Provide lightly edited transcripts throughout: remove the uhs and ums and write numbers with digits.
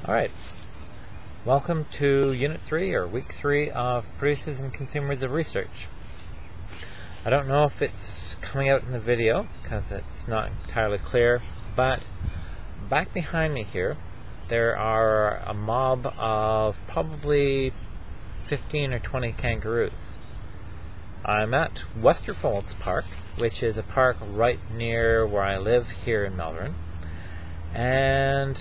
Alright, welcome to Unit 3 or Week 3 of Producers and Consumers of Research. I don't know if it's coming out in the video because it's not entirely clear, but back behind me here there are a mob of probably 15 or 20 kangaroos. I'm at Westerfolds Park, which is a park right near where I live here in Melbourne, and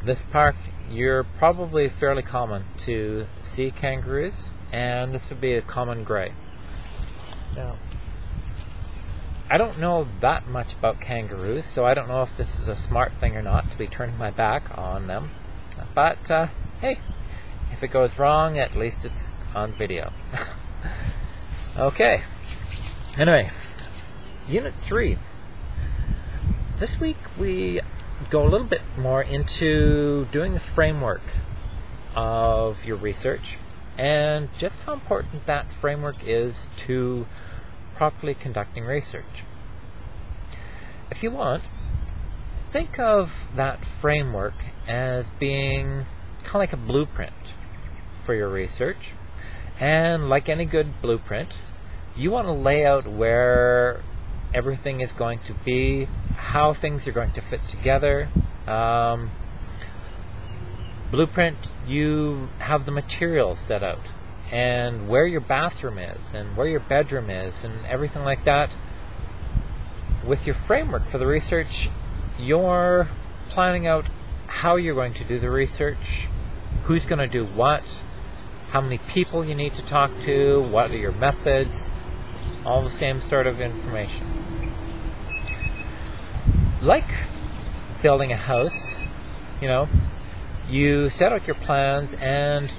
this park, you're probably fairly common to see kangaroos, and this would be a common grey. Now, I don't know that much about kangaroos, so I don't know if this is a smart thing or not to be turning my back on them. But, hey, if it goes wrong, at least it's on video. Okay, anyway, Unit 3. This week we go a little bit more into doing the framework of your research and just how important that framework is to properly conducting research. If you want, think of that framework as being kind of like a blueprint for your research, and like any good blueprint, you want to lay out where everything is going to be, how things are going to fit together. Blueprint, you have the materials set out and where your bathroom is and where your bedroom is and everything like that. With your framework for the research, you're planning out how you're going to do the research, who's going to do what, how many people you need to talk to, what are your methods, all the same sort of information. Like building a house, you set out your plans and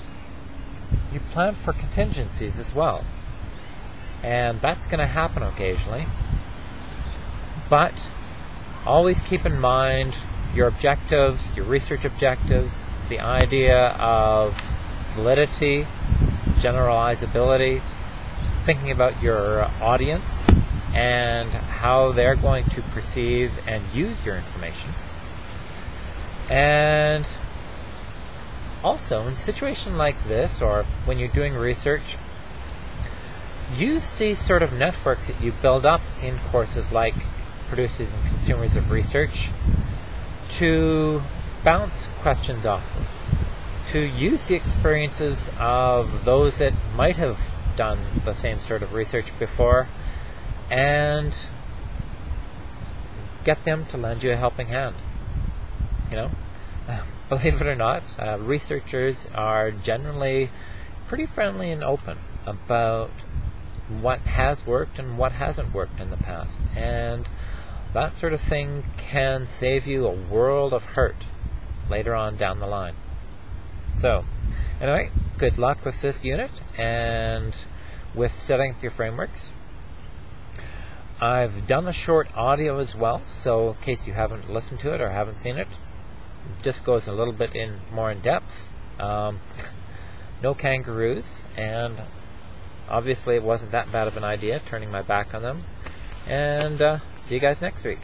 you plan for contingencies as well. And that's going to happen occasionally. But always keep in mind your objectives, your research objectives, the idea of validity, generalizability, thinking about your audience and how they're going to perceive and use your information. And also, in a situation like this, or when you're doing research, use these sort of networks that you build up in courses like Producers and Consumers of Research to bounce questions off of, to use the experiences of those that might have done the same sort of research before and get them to lend you a helping hand. Believe it or not, researchers are generally pretty friendly and open about what has worked and what hasn't worked in the past, and that sort of thing can save you a world of hurt later on down the line. So, anyway, good luck with this unit and with setting up your frameworks. I've done a short audio as well, so in case you haven't listened to it or haven't seen it, it just goes a little bit more in depth. No kangaroos, and obviously it wasn't that bad of an idea turning my back on them. And see you guys next week.